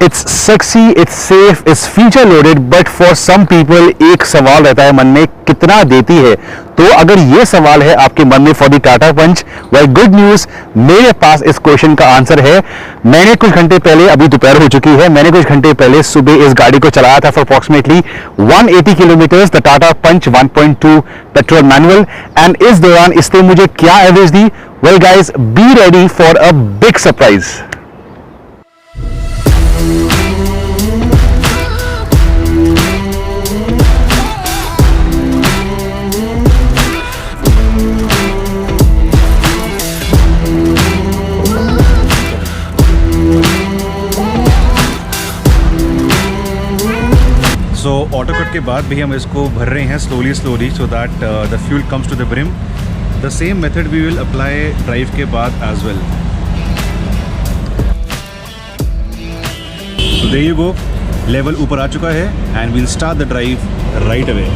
It's sexy, it's safe, it's feature loaded, but for some people एक सवाल रहता है मन में, कितना देती है। तो अगर ये सवाल है आपके मन में for the Tata Punch, well good news, मेरे पास इस क्वेश्चन का आंसर है। मैंने कुछ घंटे पहले, अभी दोपहर हो चुकी है, मैंने कुछ घंटे पहले सुबह इस गाड़ी को चलाया था for approximately 180 kilometres, the Tata Punch 1.2 petrol manual, and इस दौरान इसने मुझे क्या एवरेज दी? Well guys, be ready for a big surprise. So auto cut के बाद भी हम इसको भर रहे हैं slowly so that the fuel comes to the brim. The same method we will apply drive के बाद as well. So there you go, level ऊपर आ चुका है and we'll start the drive right away.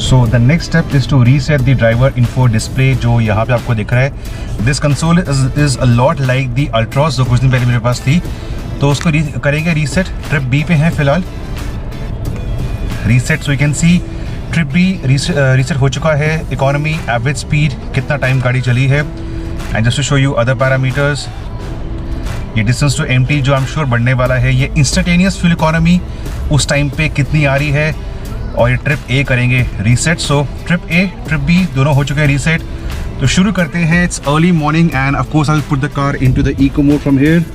So the next step is to reset the driver info display जो यहाँ पे आपको दिख रहा है। This console is a lot like the Ultros जो कुछ दिन पहले मेरे पास थी, तो उसको करेंगे रीसेट। ट्रिप बी पे हैं फिलहाल, reset. So you can see trip B reset हो चुका है। इकोनॉमी, एवरेज स्पीड, कितना टाइम गाड़ी चली है, and just to show you other parameters. ये डिस्टेंस टू एम्प्टी जो आई एम श्योर बढ़ने वाला है। ये इंस्टेंटेनियस फ्यूल इकोनॉमी उस टाइम पे कितनी आ रही है, और ये ट्रिप ए करेंगे reset. So trip A, trip B दोनों हो चुके हैं रीसेट। तो शुरू करते हैं। It's early morning and of course I will put the car into the eco mode from here.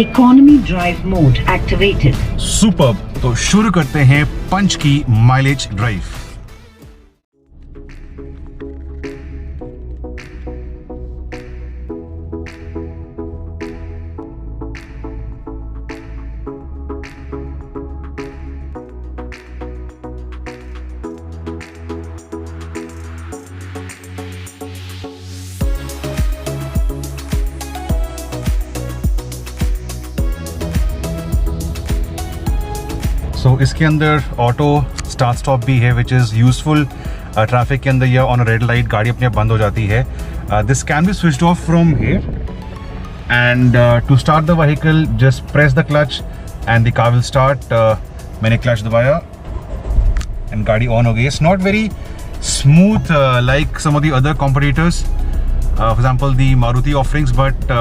Economy drive mode activated. Superb. तो शुरू करते हैं पंच की माइलेज ड्राइव। तो इसके अंदर ऑटो स्टार्ट स्टॉप भी है विच इज़ यूजफुल ट्रैफिक के अंदर, या ऑन रेड लाइट गाड़ी अपने आप बंद हो जाती है। This can be switched off from here, and to start the vehicle just press the clutch and the car will start. मैंने क्लच दबाया एंड गाड़ी ऑन हो गई। It's not very smooth like some of the other competitors, for example the Maruti offerings, but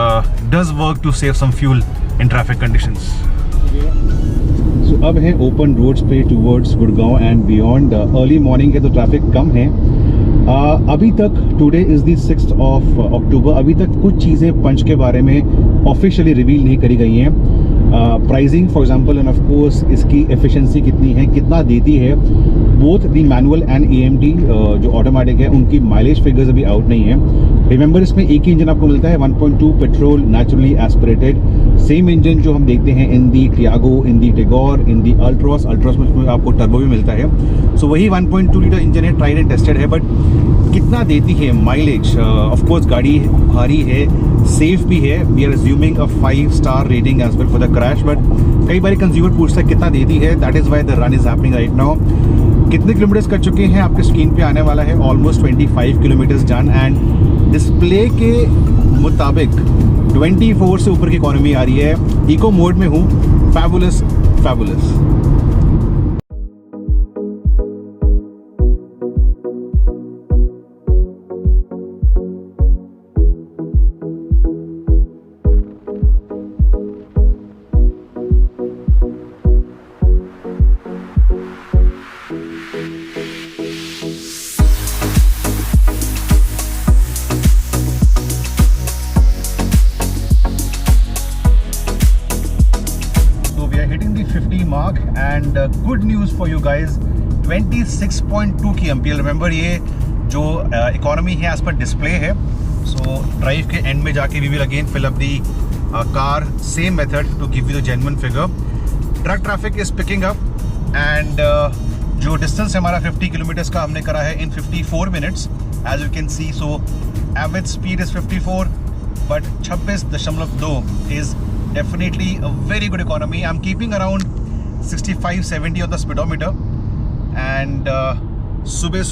does work to save some fuel in traffic conditions. So, अब है open roads पे towards Gurgaon and beyond. Early morning है तो traffic कम है। अभी तक today is the 6th of October, अभी तक कुछ चीज़ें पंच के बारे में ऑफिशियली रिवील नहीं करी गई हैं। Pricing for example, and of course इसकी एफिशिएंसी कितनी है, कितना देती है। Both the manual and AMT जो ऑटोमेटिक है उनकी माइलेज फिगर्स अभी आउट नहीं है। रिमेंबर, इसमें एक ही इंजन आपको मिलता है, 1.2 petrol naturally aspirated. Same engine जो हम देखते हैं इन दी टियागो, इन दी टिगोर, इन दी अल्ट्रॉस में आपको टर्बो भी मिलता है। सो वही 1.2 लीटर इंजन है, ट्राइड एंड टेस्टेड है। बट कितना देती है माइलेज? ऑफ कोर्स गाड़ी भारी है, सेफ भी है। We are assuming a 5 star rating as well for the crash. But कई बार कंज्यूमर पूछता है कितना देती है, that is why the run is happening right now. कितने किलोमीटर्स कर चुके हैं आपके स्क्रीन पे आने वाला है, almost 25 kilometres done, and display के मुताबिक 24 से ऊपर की इकोनॉमी आ रही है। इको मोड में हूँ। Fabulous fabulous. mark, and good news for you guys, 26.2 की एम्पियर। रिमेंबर ये जो इकोनॉमी है एज पर डिस्प्ले है। सो ड्राइव के एंड में जाके we will again fill up the car, same method to give you the genuine figure. Truck traffic is picking up, and जो distance है हमारा 50 किलोमीटर्स का हमने करा है in 54 minutes as you can see. So average speed is 54, but 26.2 is definitely a very good economy. I'm keeping around 65-70 on the speedometer and सुबह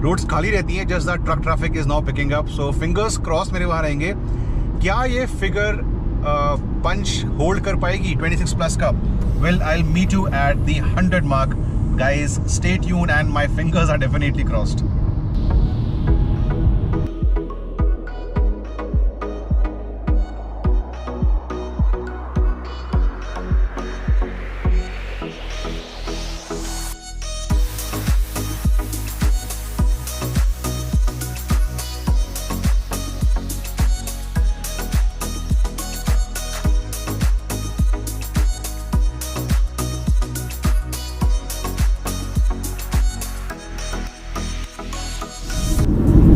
roads खाली रहती हैं, just that truck traffic is now picking up. So fingers crossed मेरे वहाँ रहेंगे. क्या ये figure पंच hold कर पाएगी 26 प्लस का? Well, I'll meet you at the 100 mark. Guys, stay tuned and my fingers are definitely crossed.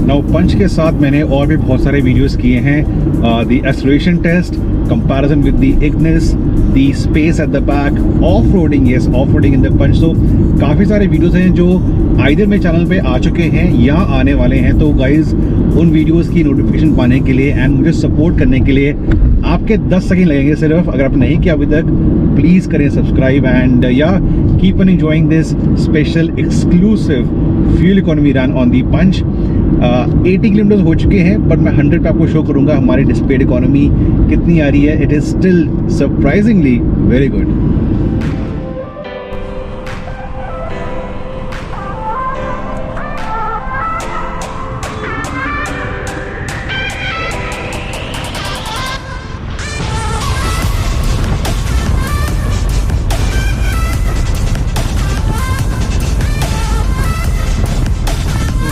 Now Punch के साथ मैंने और भी बहुत सारे वीडियोस किए हैं. The acceleration test, comparison with the Ignis, the space at the back, off roading, yes off roading in the Punch. तो काफ़ी सारे वीडियोस हैं जो आइदर मेरे चैनल पे आ चुके हैं या आने वाले हैं. तो गाइज उन वीडियोस की नोटिफिकेशन पाने के लिए एंड मुझे सपोर्ट करने के लिए आपके 10 सेकंड लगेंगे सिर्फ. अगर आप नहीं किया अभी तक प्लीज़ करें सब्सक्राइब एंड या keep on enjoying this special exclusive fuel economy run on the Punch. 80 kilometre हो चुके हैं बट मैं 100 पे आपको शो करूंगा हमारी डिस्प्लेड इकोनॉमी कितनी आ रही है. It is still surprisingly very good.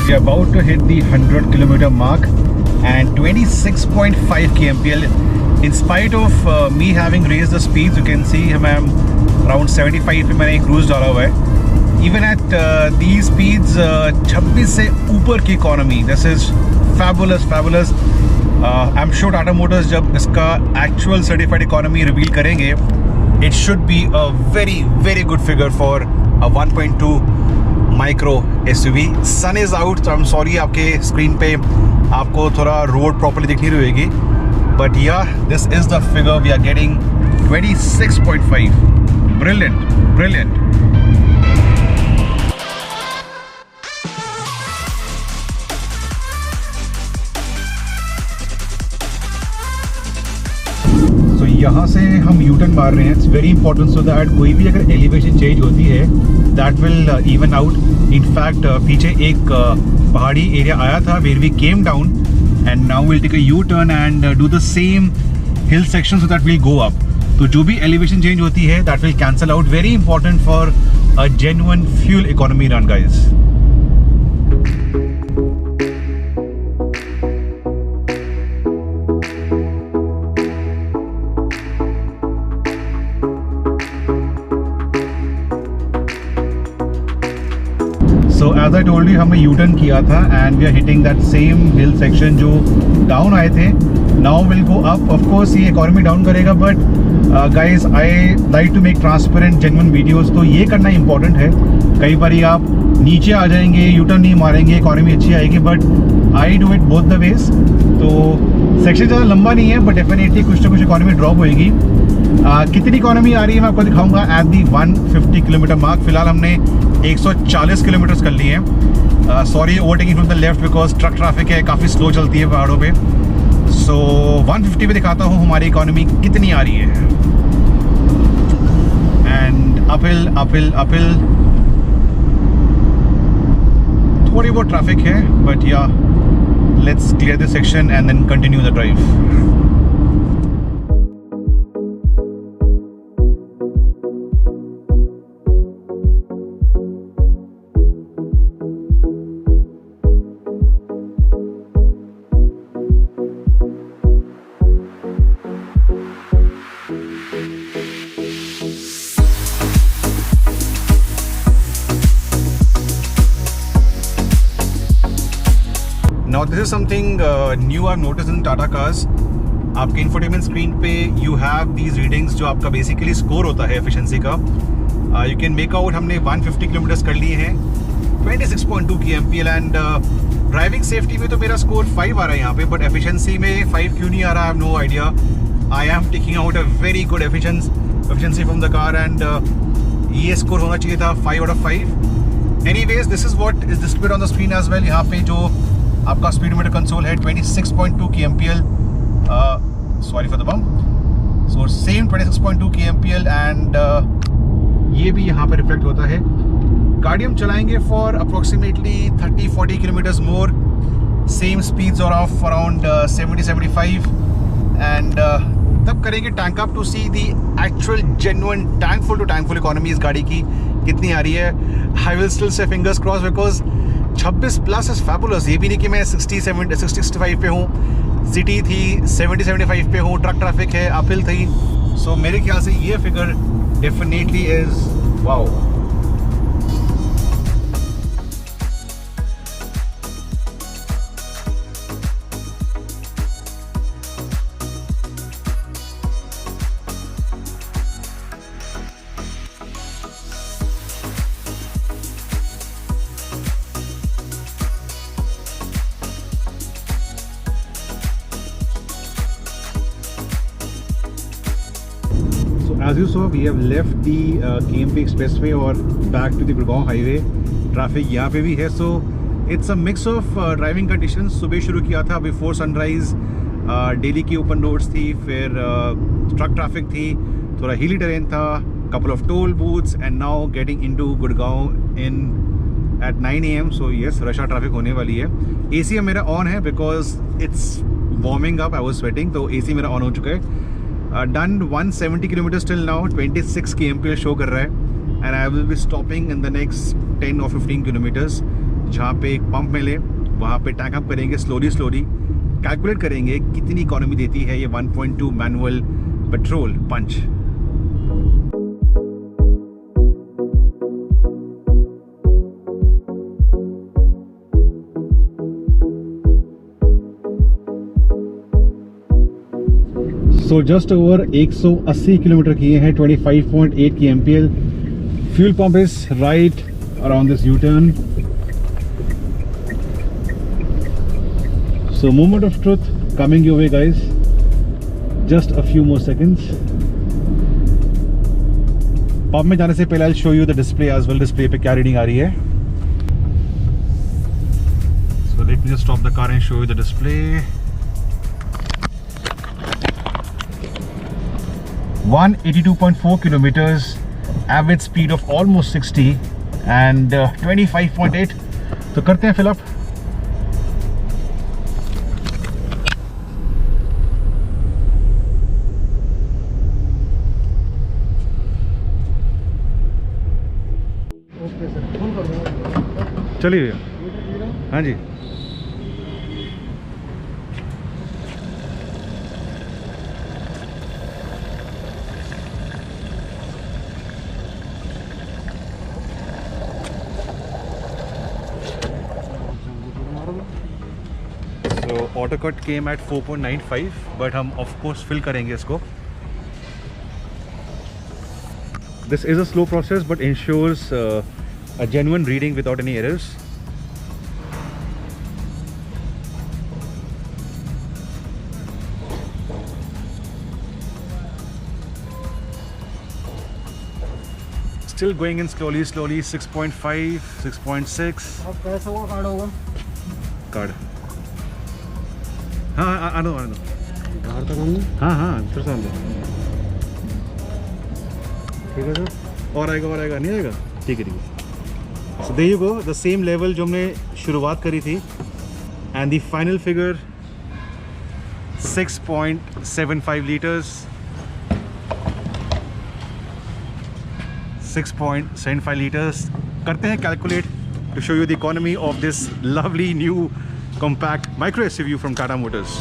We're about to hit the 100 kilometer mark and 26.5 kmpl. In spite of me having raised the speeds, you can see I'm around 75 पे मैंने cruise डाला हुआ है. Even at these speeds, 26 से ऊपर की economy. This is fabulous, fabulous. I'm sure Tata Motors जब इसका actual certified economy reveal करेंगे, it should be a very, very good figure for a 1.2 micro SUV. Sun is out, तो I am sorry आपके screen पे आपको थोड़ा road properly दिख नहीं रही होगी, but yeah this is the figure we are getting. 26.5. Brilliant, brilliant. So यहाँ से हम यू टर्न मार रहे हैं. It's very important so that कोई भी अगर एलिवेशन चेंज होती है that will even out. In fact पीछे एक पहाड़ी एरिया आया था where we came down and now we'll take a U turn and do the same hill section so that will go up. तो जो भी एलिवेशन चेंज होती है that will cancel out. Very important for a genuine fuel economy run guys. So as I told you, हमने U-turn किया था and we are hitting that same hill section जो down आए थे. Now we'll go up. Of course ये economy down करेगा but guys I like to make transparent genuine videos. तो ये करना important है. कई बार आप नीचे आ जाएंगे, U-turn नहीं मारेंगे, economy अच्छी आएगी, but I do it both the ways. तो सेक्शन ज़्यादा लंबा नहीं है but definitely कुछ ना कुछ economy drop होएगी. कितनी इकोनॉमी आ रही है मैं आपको दिखाऊंगा एट दी 150 किलोमीटर मार्क. फिलहाल हमने 140 किलोमीटर कर लिए हैं. Sorry overtaking from the left because truck traffic है, काफ़ी स्लो चलती है पहाड़ों पे. सो 150 पे दिखाता हूँ हमारी इकोनॉमी कितनी आ रही है. एंड अपहिल अपहिल अपहिल थोड़ी बहुत ट्रैफिक है बट या let's clear this section and then continue the drive. Now this is something new I've noticed in Tata cars. आपके इंफोटेनमेंट स्क्रीन पे you have these readings जो आपका basically score होता है एफिशिएंसी का. You can make out हमने 150 kilometres कर लिए हैं, 26.2 kmpl एंड ड्राइविंग सेफ्टी में तो मेरा स्कोर 5 आ रहा है यहाँ पे, बट एफिशिएंसी में 5 क्यों नहीं आ रहा, I have no idea. I am taking out a very good efficiency from the car, and ये स्कोर होना चाहिए था 5 out of 5. Anyways, this is what is displayed on the screen as well. यहाँ पे जो आपका स्पीडोमीटर कंसोल है 26.2 kmpl. Sorry for the bump. So same 26.2 kmpl, and ये भी यहाँ पे रिफ्लेक्ट होता है. गाड़ी हम चलाएंगे for approximately 30-40 kilometres more. Same speeds और ऑफ अराउंड 70-75, एंड तब करेंगे tank up to see the actual genuine tankful to tankful economy इस गाड़ी की कितनी आ रही है. I will still say fingers cross, because 26+ is fabulous. ये भी नहीं कि मैं 60-65 पे हूँ. सिटी थी 70-75 पे हूँ, ट्रक ट्रैफिक है, अपहिल थी. सो मेरे ख्याल से ये figure definitely is wow. As you saw, we have left the KMP Expressway और back to the Gurgaon Highway. Traffic यहाँ पे भी है. So it's a mix of driving conditions. सुबह शुरू किया था before sunrise. डेली की ओपन रोड्स थी, फिर ट्रक ट्रैफिक थी, थोड़ा हिली टेरेन था, couple of toll booths, and now getting into Gurgaon in at 9 AM. So yes, rush hour traffic होने वाली है. AC मेरा ऑन है because it's warming up. I was sweating, तो AC मेरा ऑन हो चुका है. Done 170 kilometers till now, 26 kmpl show कर रहा है, and I will be stopping in the next 10 or 15 kilometers. जहाँ पे एक पंप मिले वहाँ पे टैंक अप करेंगे स्लोली. कैलकुलेट करेंगे कितनी इकोनॉमी देती है ये 1.2 मैनुअल पेट्रोल पंच. So just over 180 किलोमीटर किए हैं, 25.8 kmpl. Fuel pump is right around this U-turn. So moment of truth coming your way, guys. Just a few more seconds. Pump में जाने से पहले I'll show you the display as well. Display पे क्या reading आ रही है. So let me just stop the car and show you the display. 182.4 kilometers, average speed of almost 60, and 25.8. तो करते हैं फिल अप. चलिए. हाँ जी. So auto cut came at 4.95, but हम of course fill करेंगे इसको. This is a slow process but ensures a genuine reading without any errors. Still going in slowly, 6.5, 6.6. अब कैसा वो कार्ड होगा? कार्ड. हाँ, आनो. कार्ड तो कम है? हाँ, फिर से आनो. ठीक है सर. और आएगा, नहीं आएगा? ठीक है. So there you go, the same level जो हमने शुरुआत करी थी, and the final figure 6.75 liters. 6.75 liters. करते हैं calculate to show you the economy of this lovely new compact micro SUV from Tata Motors.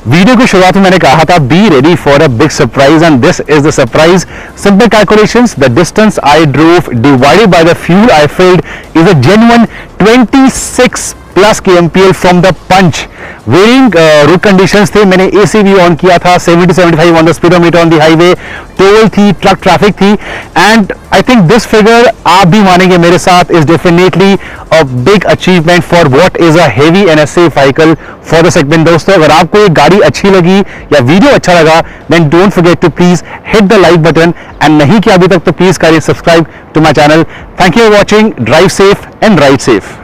Video की शुरुआत में मैंने कहा था be ready for a big surprise and this is the surprise. Simple calculations, the distance I drove divided by the fuel I filled is a genuine 26+ plus kmpl from the Punch. Varying road conditions थे, मैंने AC भी on किया था, 70 to 75 on the speedometer on the highway, toll थी, truck traffic थी, and I think this figure आप भी मानेंगे मेरे साथ is definitely a big achievement for what is a heavy and safe vehicle for the segment. दोस्तों, अगर आपको ये गाड़ी अच्छी लगी या वीडियो अच्छा लगा, then don't forget to please hit the like button, and नहीं किया अभी तक तो प्लीज करिए subscribe to my channel. Thank you for watching, drive safe and ride safe.